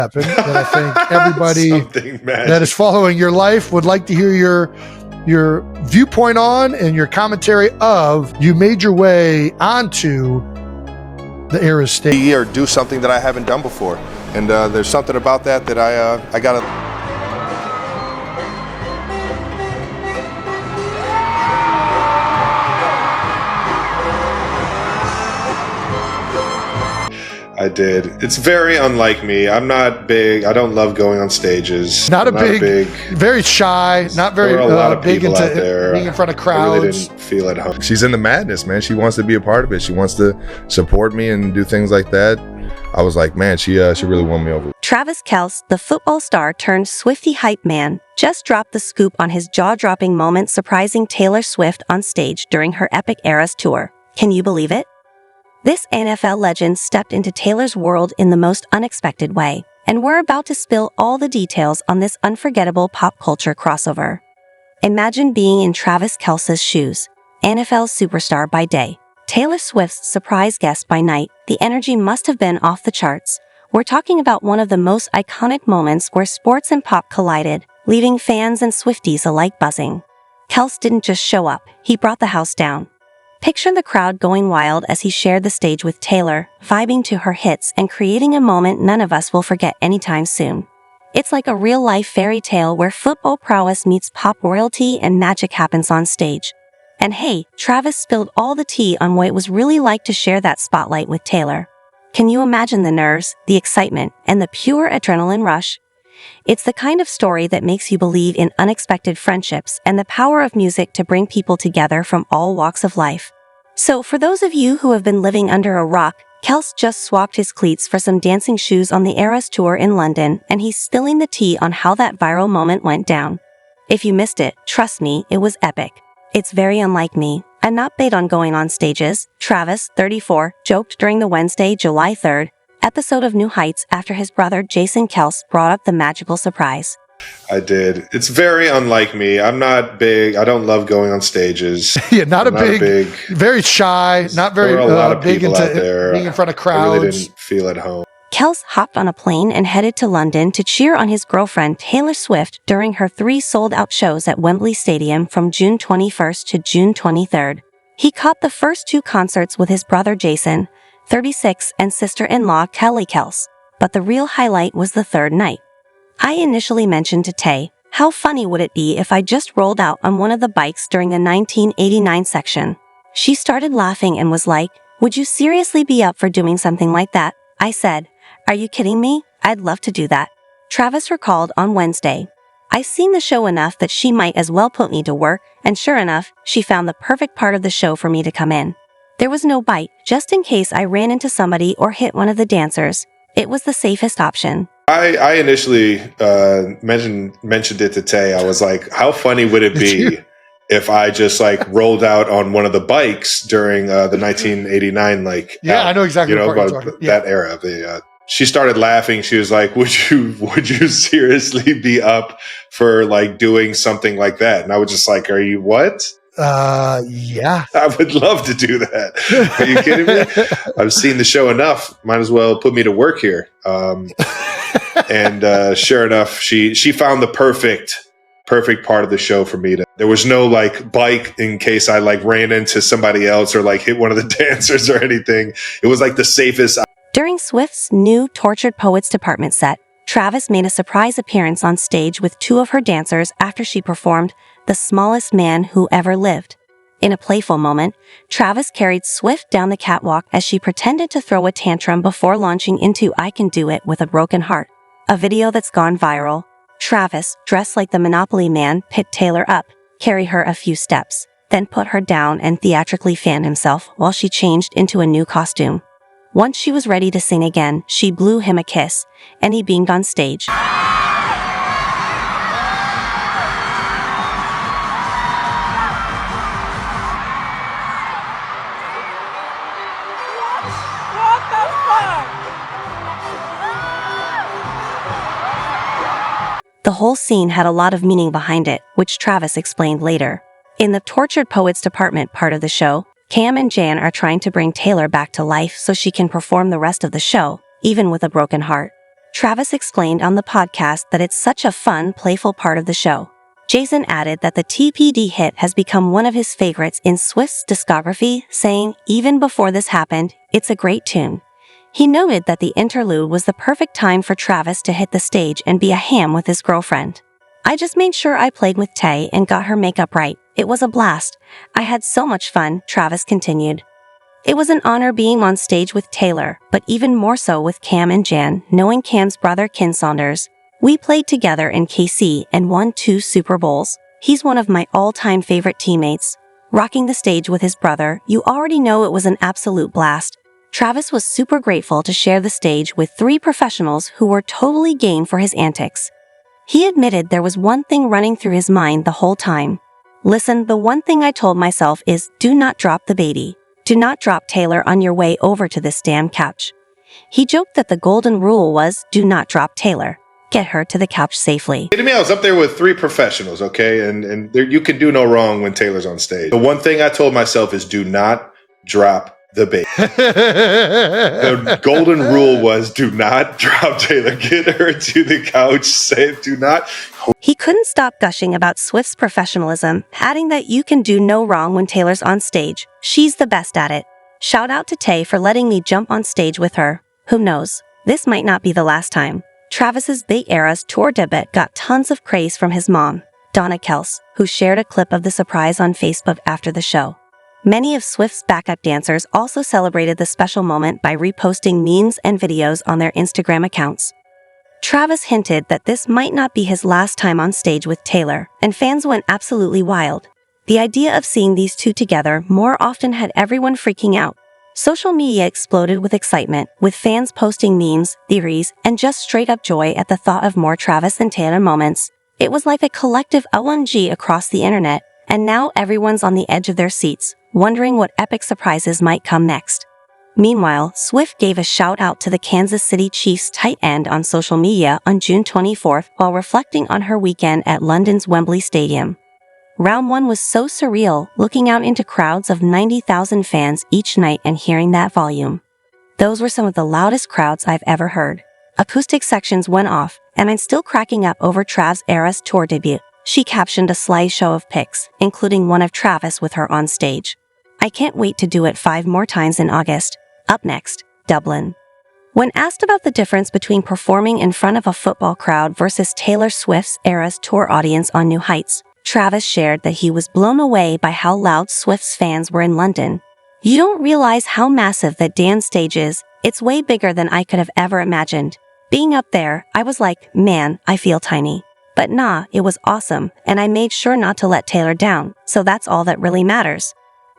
happen that I think everybody that is following your life would like to hear your viewpoint on and your commentary of. You made your way onto the Eras stage. Or do something that I haven't done before. And there's something about that I gotta... I did. It's very unlike me. I'm not big. I don't love going on stages. Not a big, very shy, not very a lot of big people into out there. being in front of crowds. I really didn't feel at home. She's in the madness, man. She wants to be a part of it. She wants to support me and do things like that. I was like, man, she really won me over. Travis Kelce, the football star turned Swiftie hype man, just dropped the scoop on his jaw-dropping moment surprising Taylor Swift on stage during her Epic Eras tour. Can you believe it? This NFL legend stepped into Taylor's world in the most unexpected way, and we're about to spill all the details on this unforgettable pop culture crossover. Imagine being in Travis Kelce's shoes, NFL superstar by day, Taylor Swift's surprise guest by night. The energy must have been off the charts. We're talking about one of the most iconic moments where sports and pop collided, leaving fans and Swifties alike buzzing. Kelce didn't just show up, he brought the house down. Picture the crowd going wild as he shared the stage with Taylor, vibing to her hits and creating a moment none of us will forget anytime soon. It's like a real-life fairy tale where football prowess meets pop royalty and magic happens on stage. And hey, Travis spilled all the tea on what it was really like to share that spotlight with Taylor. Can you imagine the nerves, the excitement, and the pure adrenaline rush? It's the kind of story that makes you believe in unexpected friendships and the power of music to bring people together from all walks of life. So for those of you who have been living under a rock, Kelce just swapped his cleats for some dancing shoes on the Eras tour in London, and he's spilling the tea on how that viral moment went down. If you missed it, trust me, it was epic. It's very unlike me. I'm not big on going on stages, Travis, 34, joked during the Wednesday, July 3rd, episode of New Heights after his brother Jason Kelce brought up the magical surprise. I did. It's very unlike me. I'm not big. I don't love going on stages. Yeah, not a big, very shy, not very a lot of big people into out there. being in front of crowds. I really didn't feel at home. Kelce hopped on a plane and headed to London to cheer on his girlfriend Taylor Swift during her 3 sold-out shows at Wembley Stadium from June 21st to June 23rd. He caught the first 2 concerts with his brother Jason, 36, and sister-in-law Kelly Kelce, but the real highlight was the 3rd night. I initially mentioned to Tay, how funny would it be if I just rolled out on one of the bikes during the 1989 section? She started laughing and was like, would you seriously be up for doing something like that? I said, are you kidding me? I'd love to do that. Travis recalled on Wednesday. I've seen the show enough that she might as well put me to work, and sure enough, she found the perfect part of the show for me to come in. There was no bite, just in case I ran into somebody or hit one of the dancers. It was the safest option. I initially mentioned it to Tay. I was like, how funny would it be if I just like rolled out on one of the bikes during the 1989 I know exactly what you're talking. That era. She started laughing. She was like, would you seriously be up for like doing something like that? And I was just like, are you what? Yeah. I would love to do that. Are you kidding me? I've seen the show enough. Might as well put me to work here. And sure enough, she found the perfect part of the show for me. There was no like bike in case I like ran into somebody else or like hit one of the dancers or anything. It was like the safest. During Swift's new Tortured Poets Department set, Travis made a surprise appearance on stage with 2 of her dancers after she performed The Smallest Man Who Ever Lived. In a playful moment, Travis carried Swift down the catwalk as she pretended to throw a tantrum before launching into I Can Do It with a Broken Heart, a video that's gone viral. Travis, dressed like the Monopoly Man, picked Taylor up, carried her a few steps, then put her down and theatrically fanned himself while she changed into a new costume. Once she was ready to sing again, she blew him a kiss, and he beamed on stage. The whole scene had a lot of meaning behind it, which Travis explained later. In the Tortured Poets Department part of the show, Cam and Jan are trying to bring Taylor back to life so she can perform the rest of the show, even with a broken heart. Travis explained on the podcast that it's such a fun, playful part of the show. Jason added that the TPD hit has become one of his favorites in Swift's discography, saying, "Even before this happened, it's a great tune." He noted that the interlude was the perfect time for Travis to hit the stage and be a ham with his girlfriend. "I just made sure I played with Tay and got her makeup right. It was a blast. I had so much fun," Travis continued. "It was an honor being on stage with Taylor, but even more so with Cam and Jan, knowing Cam's brother Ken Saunders. We played together in KC and won 2 Super Bowls. He's one of my all-time favorite teammates. Rocking the stage with his brother, you already know it was an absolute blast." Travis was super grateful to share the stage with 3 professionals who were totally game for his antics. He admitted there was one thing running through his mind the whole time. "Listen, the one thing I told myself is, do not drop the baby. Do not drop Taylor on your way over to this damn couch." He joked that the golden rule was, do not drop Taylor. Get her to the couch safely. To me, I was up there with 3 professionals, okay? And there, you can do no wrong when Taylor's on stage. The one thing I told myself is do not drop the baby. The golden rule was do not drop Taylor. Get her to the couch safe. Do not. He couldn't stop gushing about Swift's professionalism, adding that you can do no wrong when Taylor's on stage. She's the best at it. "Shout out to Tay for letting me jump on stage with her. Who knows? This might not be the last time." Travis's Bay Eras tour debut got tons of praise from his mom, Donna Kelce, who shared a clip of the surprise on Facebook after the show. Many of Swift's backup dancers also celebrated the special moment by reposting memes and videos on their Instagram accounts. Travis hinted that this might not be his last time on stage with Taylor, and fans went absolutely wild. The idea of seeing these two together more often had everyone freaking out. Social media exploded with excitement, with fans posting memes, theories, and just straight-up joy at the thought of more Travis and Taylor moments. It was like a collective OMG across the internet, and now everyone's on the edge of their seats, wondering what epic surprises might come next. Meanwhile, Swift gave a shout-out to the Kansas City Chiefs tight end on social media on June 24th while reflecting on her weekend at London's Wembley Stadium. "Round 1 was so surreal, looking out into crowds of 90,000 fans each night and hearing that volume. Those were some of the loudest crowds I've ever heard. Acoustic sections went off, and I'm still cracking up over Trav's Eras tour debut." She captioned a slideshow of pics, including one of Travis with her on stage. "I can't wait to do it 5 more times in August. Up next, Dublin." When asked about the difference between performing in front of a football crowd versus Taylor Swift's Eras tour audience on New Heights, Travis shared that he was blown away by how loud Swift's fans were in London. "You don't realize how massive that damn stage is. It's way bigger than I could have ever imagined. Being up there, I was like, man, I feel tiny. But nah, it was awesome, and I made sure not to let Taylor down, so that's all that really matters."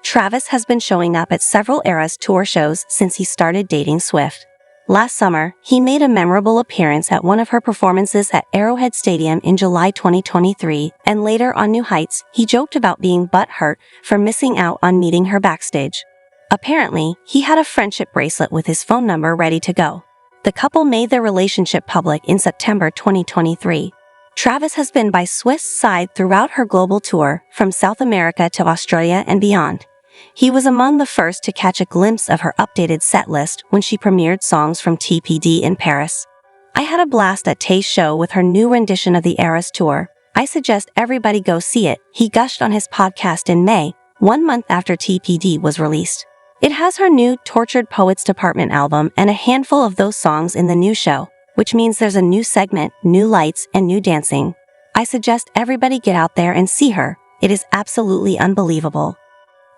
Travis has been showing up at several Eras tour shows since he started dating Swift. Last summer, he made a memorable appearance at one of her performances at Arrowhead Stadium in July 2023, and later on New Heights, he joked about being butthurt for missing out on meeting her backstage. Apparently, he had a friendship bracelet with his phone number ready to go. The couple made their relationship public in September 2023. Travis has been by Swift's side throughout her global tour, from South America to Australia and beyond. He was among the first to catch a glimpse of her updated set list when she premiered songs from TPD in Paris. "I had a blast at Tay's show with her new rendition of the Eras tour. I suggest everybody go see it," he gushed on his podcast in May, 1 month after TPD was released. It has her new Tortured Poets Department album and a handful of those songs in the new show, which means there's a new segment, new lights, and new dancing. "I suggest everybody get out there and see her. It is absolutely unbelievable."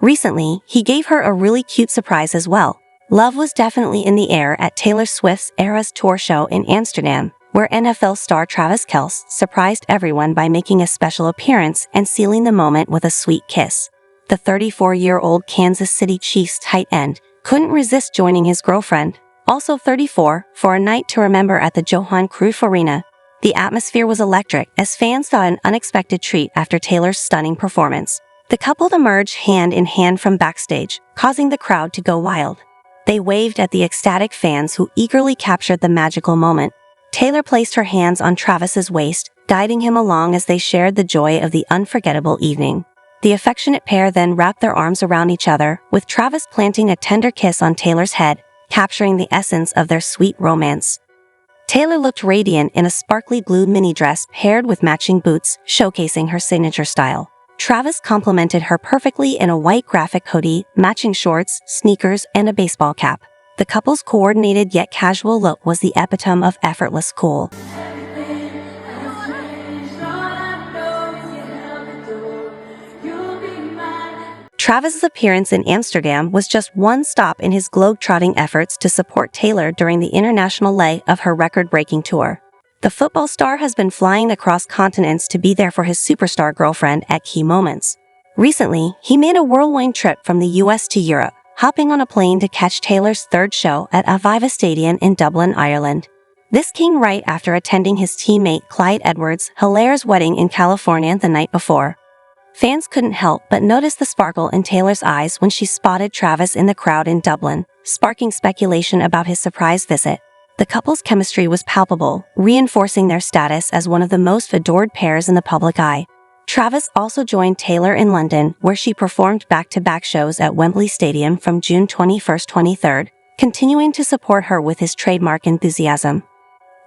Recently, he gave her a really cute surprise as well. Love was definitely in the air at Taylor Swift's Eras tour show in Amsterdam, where NFL star Travis Kelce surprised everyone by making a special appearance and sealing the moment with a sweet kiss. The 34-year-old Kansas City Chiefs tight end couldn't resist joining his girlfriend, also 34, for a night to remember at the Johan Cruyff Arena. The atmosphere was electric as fans saw an unexpected treat after Taylor's stunning performance. The couple emerged hand in hand from backstage, causing the crowd to go wild. They waved at the ecstatic fans who eagerly captured the magical moment. Taylor placed her hands on Travis's waist, guiding him along as they shared the joy of the unforgettable evening. The affectionate pair then wrapped their arms around each other, with Travis planting a tender kiss on Taylor's head, capturing the essence of their sweet romance. Taylor looked radiant in a sparkly blue mini dress paired with matching boots, showcasing her signature style. Travis complimented her perfectly in a white graphic hoodie, matching shorts, sneakers, and a baseball cap. The couple's coordinated yet casual look was the epitome of effortless cool. Travis's appearance in Amsterdam was just one stop in his globe-trotting efforts to support Taylor during the international leg of her record-breaking tour. The football star has been flying across continents to be there for his superstar girlfriend at key moments. Recently, he made a whirlwind trip from the US to Europe, hopping on a plane to catch Taylor's third show at Aviva Stadium in Dublin, Ireland. This came right after attending his teammate Clyde Edwards-Hilaire's wedding in California the night before. Fans couldn't help but notice the sparkle in Taylor's eyes when she spotted Travis in the crowd in Dublin, sparking speculation about his surprise visit. The couple's chemistry was palpable, reinforcing their status as one of the most adored pairs in the public eye. Travis also joined Taylor in London, where she performed back-to-back shows at Wembley Stadium from June 21-23, continuing to support her with his trademark enthusiasm.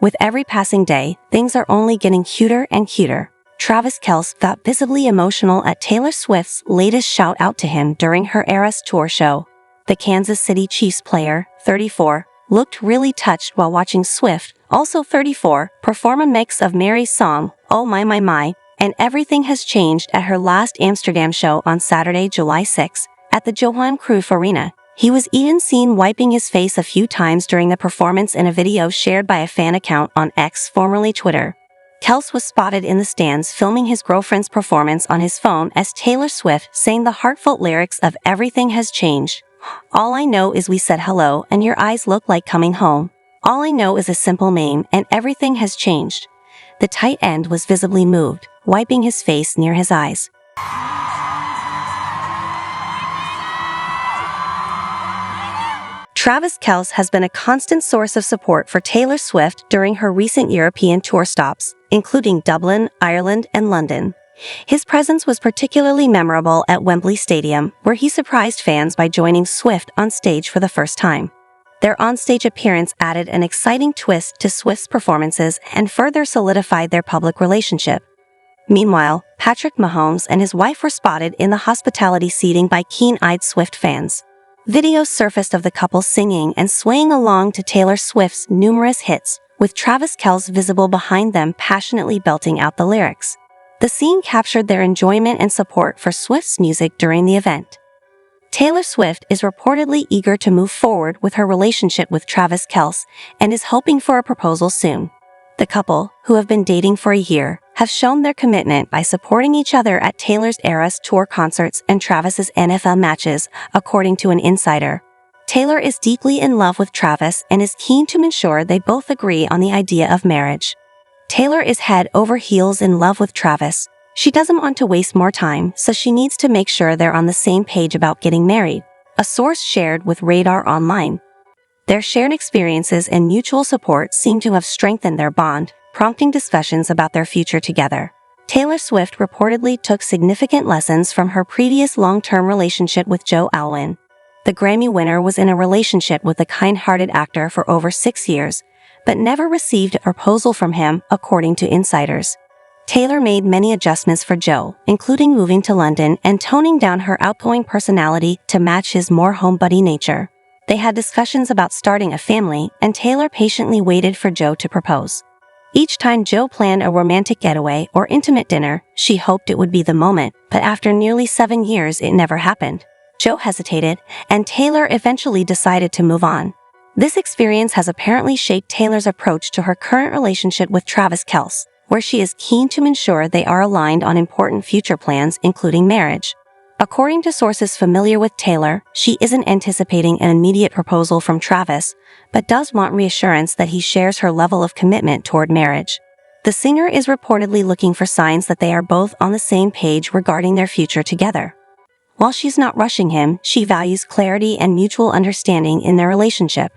With every passing day, things are only getting cuter and cuter. Travis Kelce got visibly emotional at Taylor Swift's latest shout-out to him during her Eras Tour show. The Kansas City Chiefs player, 34, looked really touched while watching Swift, also 34, perform a mix of Mary's song, Oh My My My, and Everything Has Changed at her last Amsterdam show on Saturday, July 6, at the Johan Cruyff Arena. He was even seen wiping his face a few times during the performance in a video shared by a fan account on X, formerly Twitter. Kelce was spotted in the stands filming his girlfriend's performance on his phone as Taylor Swift sang the heartfelt lyrics of Everything Has Changed. All I know is we said hello and your eyes look like coming home. All I know is a simple name and everything has changed. The tight end was visibly moved, wiping his face near his eyes. Travis Kelce has been a constant source of support for Taylor Swift during her recent European tour stops, including Dublin, Ireland, and London. His presence was particularly memorable at Wembley Stadium, where he surprised fans by joining Swift on stage for the first time. Their onstage appearance added an exciting twist to Swift's performances and further solidified their public relationship. Meanwhile, Patrick Mahomes and his wife were spotted in the hospitality seating by keen-eyed Swift fans. Videos surfaced of the couple singing and swaying along to Taylor Swift's numerous hits, with Travis Kelce visible behind them passionately belting out the lyrics. The scene captured their enjoyment and support for Swift's music during the event. Taylor Swift is reportedly eager to move forward with her relationship with Travis Kelce and is hoping for a proposal soon. The couple, who have been dating for a year, have shown their commitment by supporting each other at Taylor's Eras Tour concerts and Travis's NFL matches, according to an insider. Taylor is deeply in love with Travis and is keen to ensure they both agree on the idea of marriage. Taylor is head over heels in love with Travis. She doesn't want to waste more time, so she needs to make sure they're on the same page about getting married, a source shared with Radar Online. Their shared experiences and mutual support seem to have strengthened their bond, prompting discussions about their future together. Taylor Swift reportedly took significant lessons from her previous long-term relationship with Joe Alwyn. The Grammy winner was in a relationship with the kind-hearted actor for over 6 years, but never received a proposal from him, according to insiders. Taylor made many adjustments for Joe, including moving to London and toning down her outgoing personality to match his more homebody nature. They had discussions about starting a family, and Taylor patiently waited for Joe to propose. Each time Joe planned a romantic getaway or intimate dinner, she hoped it would be the moment, but after nearly 7 years it never happened. Joe hesitated, and Taylor eventually decided to move on. This experience has apparently shaped Taylor's approach to her current relationship with Travis Kelce, where she is keen to ensure they are aligned on important future plans, including marriage. According to sources familiar with Taylor, she isn't anticipating an immediate proposal from Travis, but does want reassurance that he shares her level of commitment toward marriage. The singer is reportedly looking for signs that they are both on the same page regarding their future together. While she's not rushing him, she values clarity and mutual understanding in their relationship.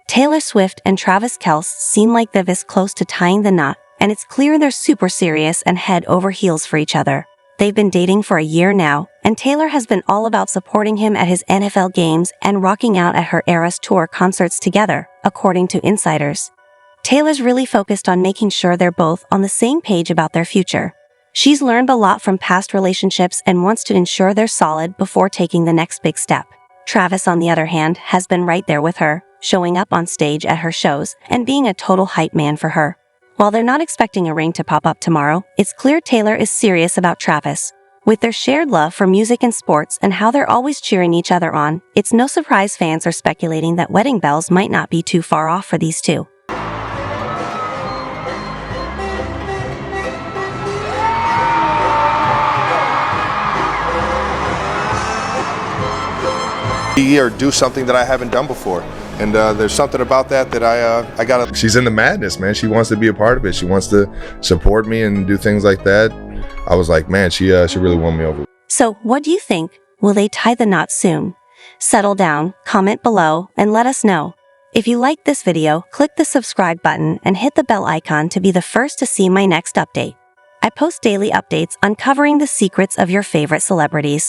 Taylor Swift and Travis Kelce seem like they're this close to tying the knot, and it's clear they're super serious and head over heels for each other. They've been dating for a year now, and Taylor has been all about supporting him at his NFL games and rocking out at her Eras Tour concerts together, according to insiders. Taylor's really focused on making sure they're both on the same page about their future. She's learned a lot from past relationships and wants to ensure they're solid before taking the next big step. Travis, on the other hand, has been right there with her, showing up on stage at her shows and being a total hype man for her. While they're not expecting a ring to pop up tomorrow, it's clear Taylor is serious about Travis. With their shared love for music and sports and how they're always cheering each other on, it's no surprise fans are speculating that wedding bells might not be too far off for these two. Or do something that I haven't done before. And there's something about that I gotta. She's into madness, man. She wants to be a part of it. She wants to support me and do things like that. I was like, man, she really won me over. So, what do you think? Will they tie the knot soon? Settle down, comment below, and let us know. If you liked this video, click the subscribe button and hit the bell icon to be the first to see my next update. I post daily updates uncovering the secrets of your favorite celebrities.